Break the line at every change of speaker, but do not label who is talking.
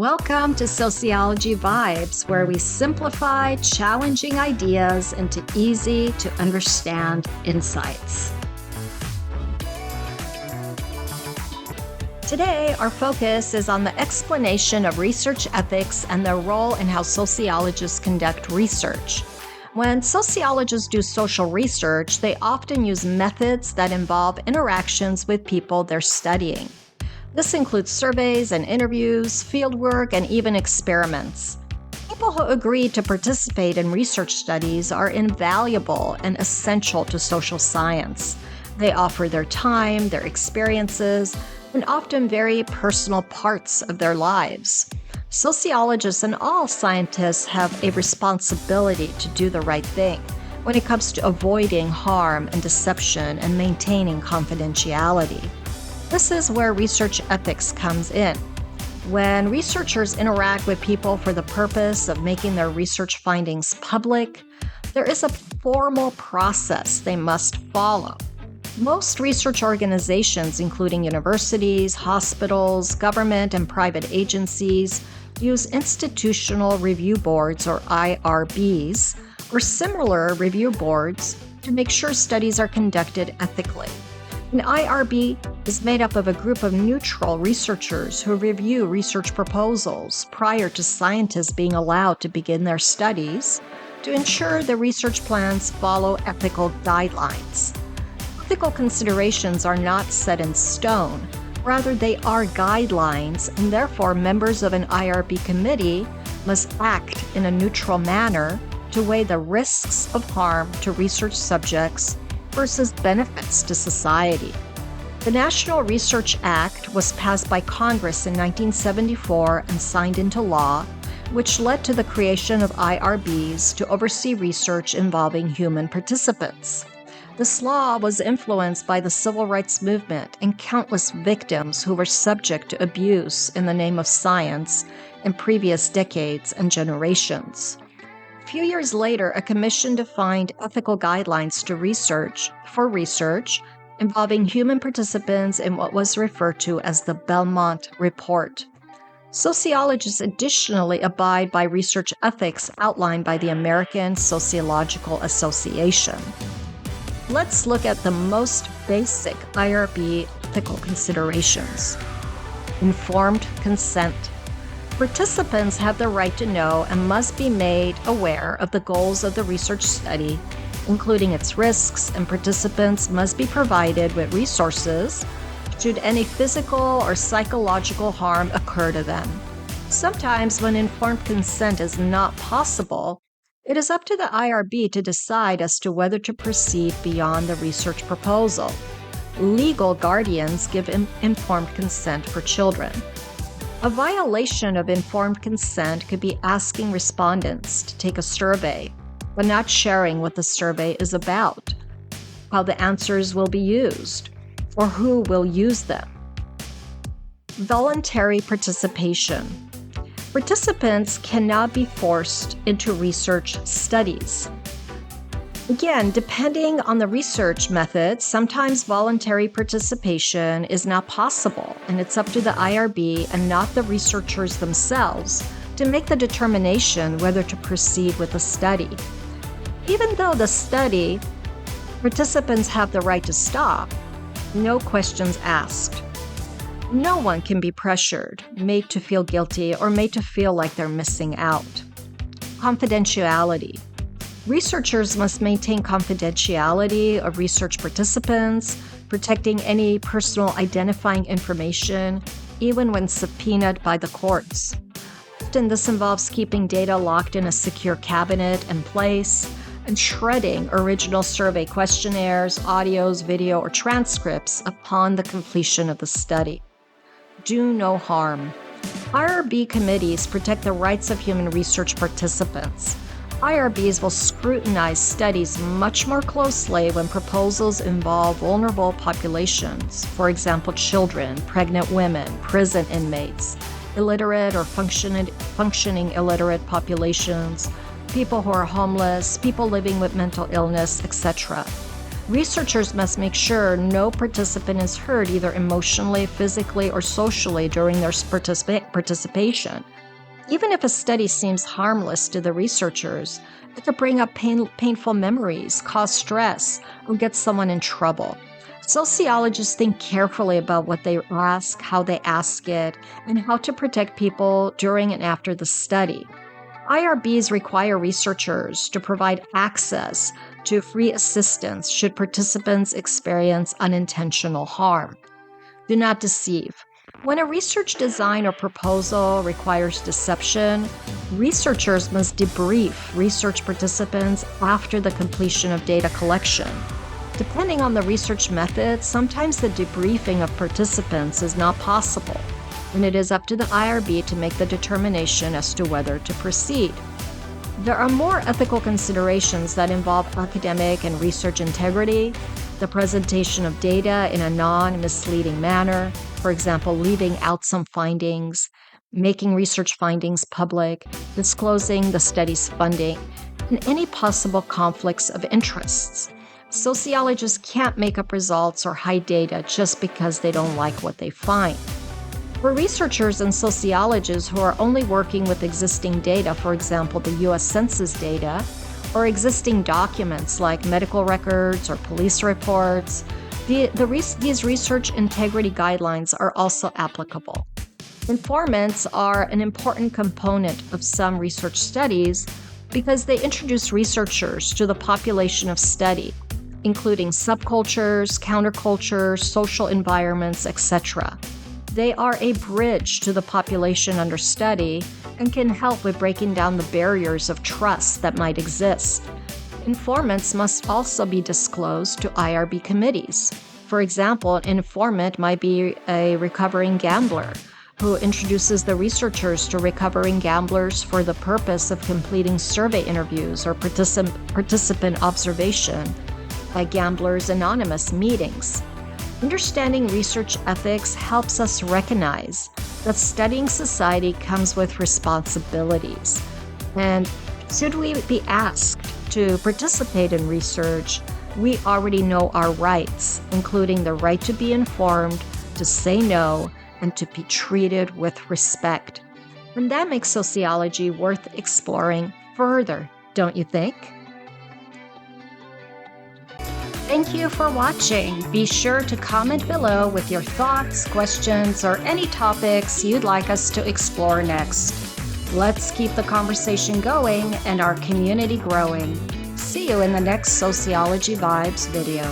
Welcome to Sociology Vibes, where we simplify challenging ideas into easy to understand insights. Today, our focus is on the explanation of research ethics and their role in how sociologists conduct research. When sociologists do social research, they often use methods that involve interactions with people they're studying. This includes surveys and interviews, fieldwork, and even experiments. People who agree to participate in research studies are invaluable and essential to social science. They offer their time, their experiences, and often very personal parts of their lives. Sociologists and all scientists have a responsibility to do the right thing when it comes to avoiding harm and deception and maintaining confidentiality. This is where research ethics comes in. When researchers interact with people for the purpose of making their research findings public, there is a formal process they must follow. Most research organizations, including universities, hospitals, government, and private agencies, use institutional review boards, or IRBs, or similar review boards to make sure studies are conducted ethically. An IRB is made up of a group of neutral researchers who review research proposals prior to scientists being allowed to begin their studies to ensure the research plans follow ethical guidelines. Ethical considerations are not set in stone. Rather, they are guidelines, and therefore members of an IRB committee must act in a neutral manner to weigh the risks of harm to research subjects versus benefits to society. The National Research Act was passed by Congress in 1974 and signed into law, which led to the creation of IRBs to oversee research involving human participants. This law was influenced by the civil rights movement and countless victims who were subject to abuse in the name of science in previous decades and generations. A few years later, a commission defined ethical guidelines for research involving human participants in what was referred to as the Belmont Report. Sociologists additionally abide by research ethics outlined by the American Sociological Association. Let's look at the most basic IRB ethical considerations. Informed consent. Participants have the right to know and must be made aware of the goals of the research study, including its risks, and participants must be provided with resources should any physical or psychological harm occur to them. Sometimes, when informed consent is not possible, it is up to the IRB to decide as to whether to proceed beyond the research proposal. Legal guardians give informed consent for children. A violation of informed consent could be asking respondents to take a survey, but not sharing what the survey is about, how the answers will be used, or who will use them. Voluntary participation. Participants cannot be forced into research studies. Again, depending on the research method, sometimes voluntary participation is not possible, and it's up to the IRB and not the researchers themselves to make the determination whether to proceed with the study. Even though the study, participants have the right to stop, no questions asked. No one can be pressured, made to feel guilty, or made to feel like they're missing out. Confidentiality. Researchers must maintain confidentiality of research participants, protecting any personal identifying information, even when subpoenaed by the courts. Often this involves keeping data locked in a secure cabinet and place, and shredding original survey questionnaires, audios, video, or transcripts upon the completion of the study. Do no harm. IRB committees protect the rights of human research participants. IRBs will scrutinize studies much more closely when proposals involve vulnerable populations, for example, children, pregnant women, prison inmates, illiterate or functioning illiterate populations, people who are homeless, people living with mental illness, etc. Researchers must make sure no participant is hurt either emotionally, physically, or socially during their participation. Even if a study seems harmless to the researchers, it could bring up painful memories, cause stress, or get someone in trouble. Sociologists think carefully about what they ask, how they ask it, and how to protect people during and after the study. IRBs require researchers to provide access to free assistance should participants experience unintentional harm. Do not deceive. When a research design or proposal requires deception, researchers must debrief research participants after the completion of data collection. Depending on the research method, sometimes the debriefing of participants is not possible, and it is up to the IRB to make the determination as to whether to proceed. There are more ethical considerations that involve academic and research integrity, the presentation of data in a non-misleading manner, for example, leaving out some findings, making research findings public, disclosing the study's funding, and any possible conflicts of interests. Sociologists can't make up results or hide data just because they don't like what they find. For researchers and sociologists who are only working with existing data, for example, the U.S. Census data, or existing documents like medical records or police reports, these research integrity guidelines are also applicable. Informants are an important component of some research studies because they introduce researchers to the population of study, including subcultures, countercultures, social environments, etc. They are a bridge to the population under study and can help with breaking down the barriers of trust that might exist. Informants must also be disclosed to IRB committees. For example, an informant might be a recovering gambler who introduces the researchers to recovering gamblers for the purpose of completing survey interviews or participant observation at Gamblers Anonymous meetings. Understanding research ethics helps us recognize that studying society comes with responsibilities. And should we be asked to participate in research, we already know our rights, including the right to be informed, to say no, and to be treated with respect. And that makes sociology worth exploring further, don't you think? Thank you for watching. Be sure to comment below with your thoughts, questions, or any topics you'd like us to explore next. Let's keep the conversation going and our community growing. See you in the next Sociology Vibes video.